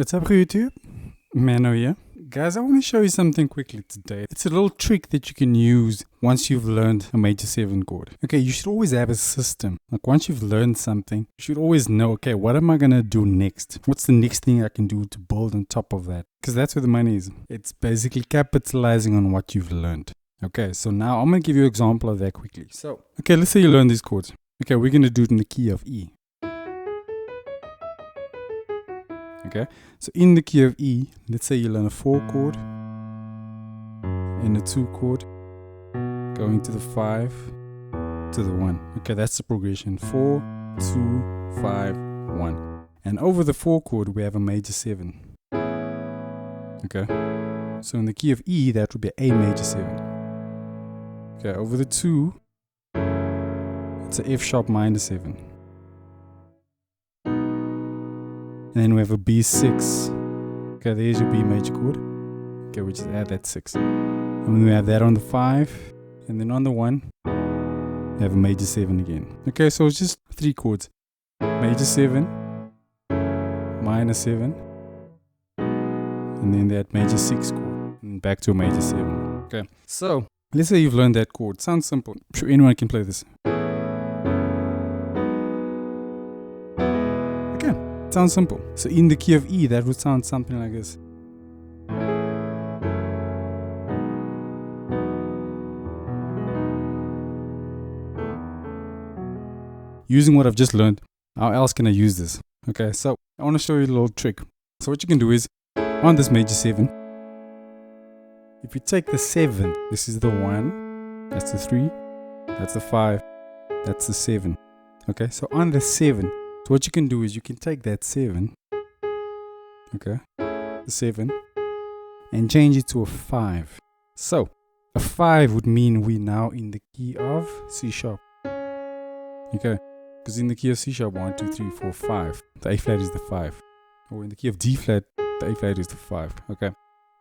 What's up, YouTube? Mano here. Guys, I want to show you something quickly today. It's a little trick that you can use once you've learned a major 7 chord. Okay, you should always have a system. Like once you've learned something, you should always know, okay, what am I going to do next? What's the next thing I can do to build on top of that? Because that's where the money is. It's basically capitalizing on what you've learned. Okay, so now I'm going to give you an example of that quickly. So, okay, let's say you learn these chords. Okay, we're going to do it in the key of E. Okay, so in the key of E, let's say you learn a 4 chord and a 2 chord, going to the 5 to the 1. Okay, that's the progression: 4, 2, 5, 1. And over the 4 chord, we have a major 7. Okay, so in the key of E, that would be A major 7. Okay, over the 2, it's a F sharp minor 7. And then we have a B6. Okay, there's your B major chord. Okay, we just add that 6. And then we have that on the 5. And then on the 1, we have a major 7 again. Okay, so it's just 3 chords. Major 7, minor 7, and then that major 6 chord. And back to a major 7. Okay, so let's say you've learned that chord. Sounds simple. I'm sure anyone can play this. Sounds simple. So in the key of E, that would sound something like this. Using what I've just learned, how else can I use this? Okay, so I want to show you a little trick. So what you can do is, on this major 7, if you take the 7, this is the 1, that's the 3, that's the 5, that's the 7. Okay, so on the 7, so what you can do is you can take that 7, okay, the 7, and change it to a 5. So a 5 would mean we're now in the key of C sharp. Okay, because in the key of C sharp, 1, 2, 3, 4, 5, the A flat is the 5. Or in the key of D flat, the A flat is the 5. Okay,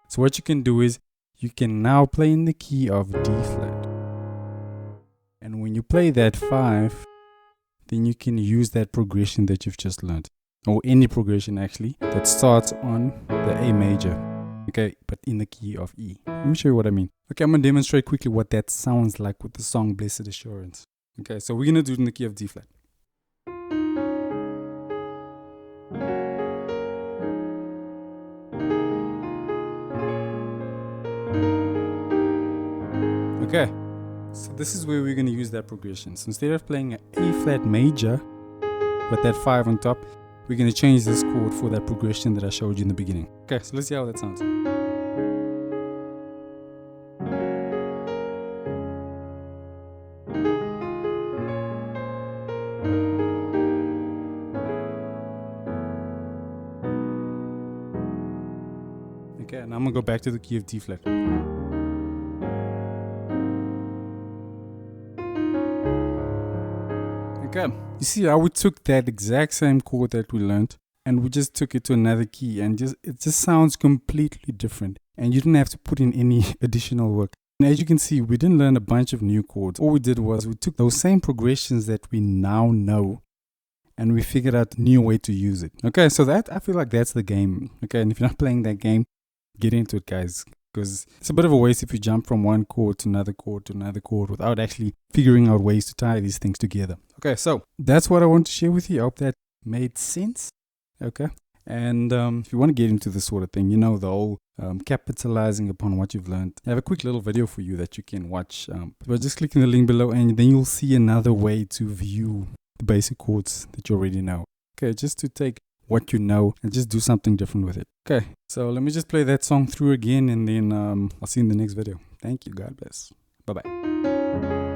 so what you can do is you can now play in the key of D flat. And when you play that 5, then you can use that progression that you've just learned, or any progression actually that starts on the A major, okay, but in the key of E. Let me show you what I mean. Okay, I'm going to demonstrate quickly what that sounds like with the song Blessed Assurance. Okay, so we're going to do it in the key of D flat. Okay, so this is where we're going to use that progression. So instead of playing an A flat major with that 5 on top, we're going to change this chord for that progression that I showed you in the beginning. Okay, so let's see how that sounds. Okay, now I'm going to go back to the key of D flat. Okay, you see how we took that exact same chord that we learned and we just took it to another key, and it just sounds completely different, and you didn't have to put in any additional work. And as you can see, we didn't learn a bunch of new chords. All we did was we took those same progressions that we now know and we figured out a new way to use it. Okay, so that, I feel like that's the game. Okay, and if you're not playing that game, get into it, guys, because it's a bit of a waste if you jump from one chord to another chord to another chord without actually figuring out ways to tie these things together. Okay, so that's what I want to share with you. I hope that made sense. Okay, and if you want to get into this sort of thing, you know, the whole capitalizing upon what you've learned, I have a quick little video for you that you can watch. But just click in the link below, and then you'll see another way to view the basic chords that you already know. Okay, just to take what you know and just do something different with it. Okay, so let me just play that song through again, and then I'll see you in the next video. Thank you. God bless. Bye bye.